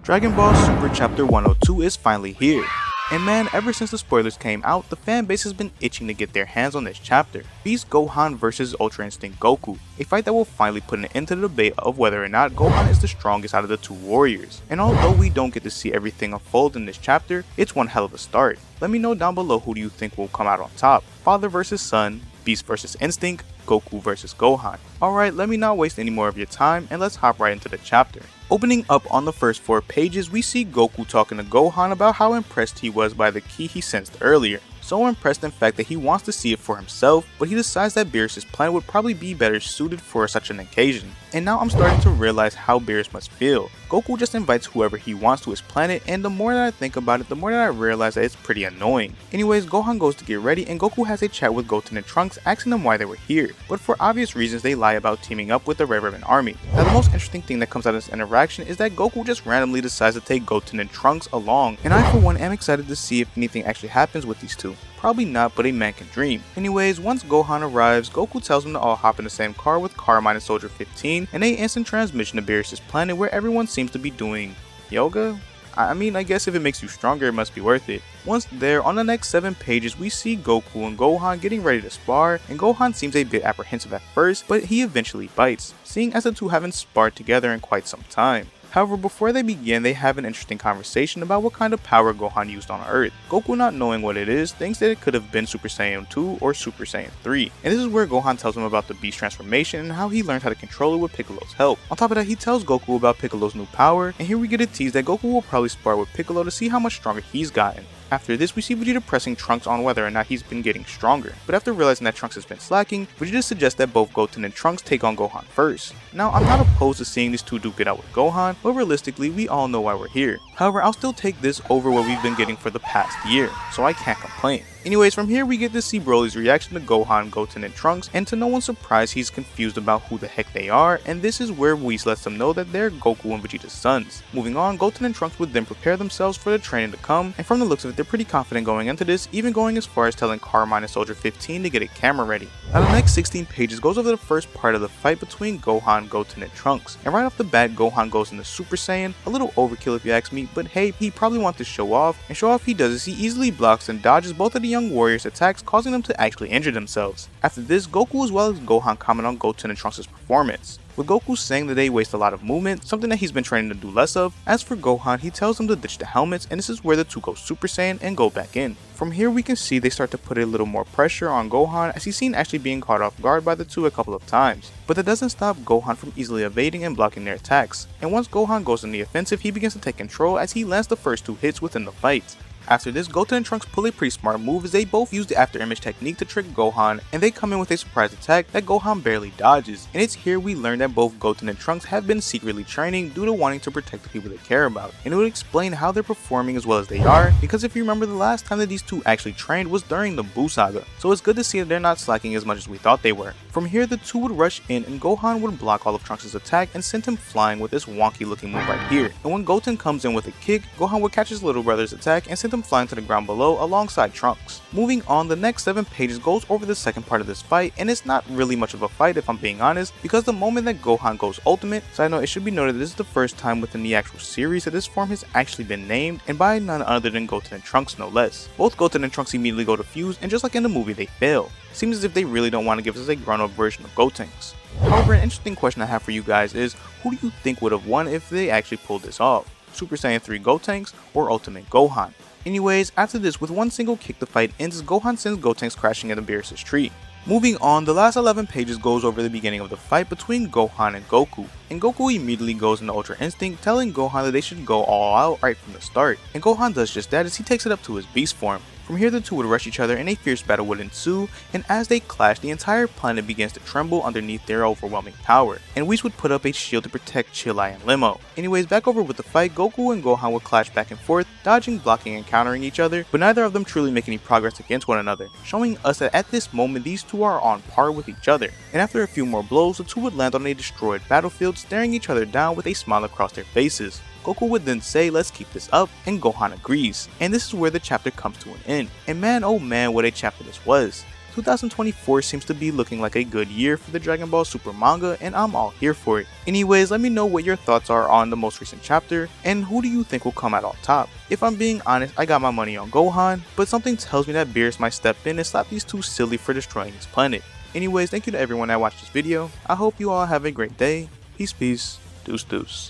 Dragon Ball Super Chapter 102 is finally here. And man, ever since the spoilers came out, the fan base has been itching to get their hands on this chapter. Beast Gohan vs Ultra Instinct Goku, a fight that will finally put an end to the debate of whether or not Gohan is the strongest out of the two warriors. And although we don't get to see everything unfold in this chapter, it's one hell of a start. Let me know down below who do you think will come out on top. Father vs son, Beast vs Instinct, Goku vs Gohan. Alright, let me not waste any more of your time and let's hop right into the chapter. Opening up on the first 4 pages, we see Goku talking to Gohan about how impressed he was by the ki he sensed earlier. So impressed in fact that he wants to see it for himself, but he decides that Beerus' plan would probably be better suited for such an occasion. And now I'm starting to realize how Beerus must feel. Goku just invites whoever he wants to his planet, and the more that I think about it, the more that I realize that it's pretty annoying. Anyways, Gohan goes to get ready and Goku has a chat with Goten and Trunks asking them why they were here, but for obvious reasons they lie about teaming up with the Red Ribbon Army. Now the most interesting thing that comes out of this interaction is that Goku just randomly decides to take Goten and Trunks along, and I for one am excited to see if anything actually happens with these two. Probably not, but a man can dream. Anyways, once Gohan arrives, Goku tells them to all hop in the same car with Carmine and Soldier 15 and a instant transmission to Beerus' planet where everyone seems to be doing yoga? I mean, I guess if it makes you stronger, it must be worth it. Once there, on the next 7 pages, we see Goku and Gohan getting ready to spar, and Gohan seems a bit apprehensive at first, but he eventually bites, seeing as the two haven't sparred together in quite some time. However, before they begin, they have an interesting conversation about what kind of power Gohan used on Earth. Goku, not knowing what it is, thinks that it could have been Super Saiyan 2 or Super Saiyan 3. And this is where Gohan tells him about the Beast transformation and how he learned how to control it with Piccolo's help. On top of that, he tells Goku about Piccolo's new power, and here we get a tease that Goku will probably spar with Piccolo to see how much stronger he's gotten. After this, we see Vegeta pressing Trunks on whether or not he's been getting stronger, but after realizing that Trunks has been slacking, Vegeta suggests that both Goten and Trunks take on Gohan first. Now, I'm not opposed to seeing these two duke it out with Gohan, but realistically, we all know why we're here. However, I'll still take this over what we've been getting for the past year, so I can't complain. Anyways, from here we get to see Broly's reaction to Gohan, Goten, and Trunks, and to no one's surprise he's confused about who the heck they are, and this is where Whis lets them know that they're Goku and Vegeta's sons. Moving on, Goten and Trunks would then prepare themselves for the training to come, and from the looks of it they're pretty confident going into this, even going as far as telling Carmine and Soldier 15 to get a camera ready. Now the next 16 pages goes over the first part of the fight between Gohan, Goten, and Trunks, and right off the bat Gohan goes into Super Saiyan, a little overkill if you ask me, but hey, he probably wants to show off, and show off he does is he easily blocks and dodges both of the young warriors' attacks, causing them to actually injure themselves. After this, Goku as well as Gohan comment on Goten and Trunks' performance, with Goku saying that they waste a lot of movement, something that he's been training to do less of. As for Gohan, he tells them to ditch the helmets, and this is where the two go Super Saiyan and go back in. From here we can see they start to put a little more pressure on Gohan as he's seen actually being caught off guard by the two a couple of times. But that doesn't stop Gohan from easily evading and blocking their attacks, and once Gohan goes in the offensive he begins to take control as he lands the first 2 hits within the fight. After this, Goten and Trunks pull a pretty smart move as they both use the after image technique to trick Gohan, and they come in with a surprise attack that Gohan barely dodges. And it's here we learn that both Goten and Trunks have been secretly training due to wanting to protect the people they care about, and it would explain how they're performing as well as they are, because if you remember the last time that these two actually trained was during the Buu Saga, so it's good to see that they're not slacking as much as we thought they were. From here the two would rush in and Gohan would block all of Trunks' attack and send him flying with this wonky looking move right here, and when Goten comes in with a kick, Gohan would catch his little brother's attack and send him flying to the ground below alongside Trunks. Moving on, the next 7 pages goes over the second part of this fight, and it's not really much of a fight if I'm being honest, because the moment that Gohan goes ultimate, side note, it should be noted this is the first time within the actual series that this form has actually been named, and by none other than Goten and Trunks no less. Both Goten and Trunks immediately go to fuse, and just like in the movie they fail. Seems as if they really don't want to give us a grown up version of Gotenks. However, an interesting question I have for you guys is, who do you think would have won if they actually pulled this off? Super Saiyan 3 Gotenks or Ultimate Gohan? Anyways, after this, with one single kick the fight ends as Gohan sends Gotenks crashing into Beerus' tree. Moving on, the last 11 pages goes over the beginning of the fight between Gohan and Goku, and Goku immediately goes into Ultra Instinct, telling Gohan that they should go all out right from the start, and Gohan does just that as he takes it up to his beast form. From here the two would rush each other and a fierce battle would ensue, and as they clash the entire planet begins to tremble underneath their overwhelming power, and Whis would put up a shield to protect Chillai and Limo. Anyways, back over with the fight, Goku and Gohan would clash back and forth, dodging, blocking, and countering each other, but neither of them truly make any progress against one another, showing us that at this moment these two are on par with each other. And after a few more blows, the two would land on a destroyed battlefield, staring each other down with a smile across their faces. Goku would then say, "Let's keep this up," and Gohan agrees, and this is where the chapter comes to an end. And man, oh man, what a chapter this was. 2024 seems to be looking like a good year for the Dragon Ball Super manga, and I'm all here for it. Anyways, let me know what your thoughts are on the most recent chapter, and who do you think will come out on top. If I'm being honest, I got my money on Gohan, but something tells me that Beerus might step in and slap these two silly for destroying his planet. Anyways, thank you to everyone that watched this video. I hope you all have a great day. Peace, peace, deuce, deuce.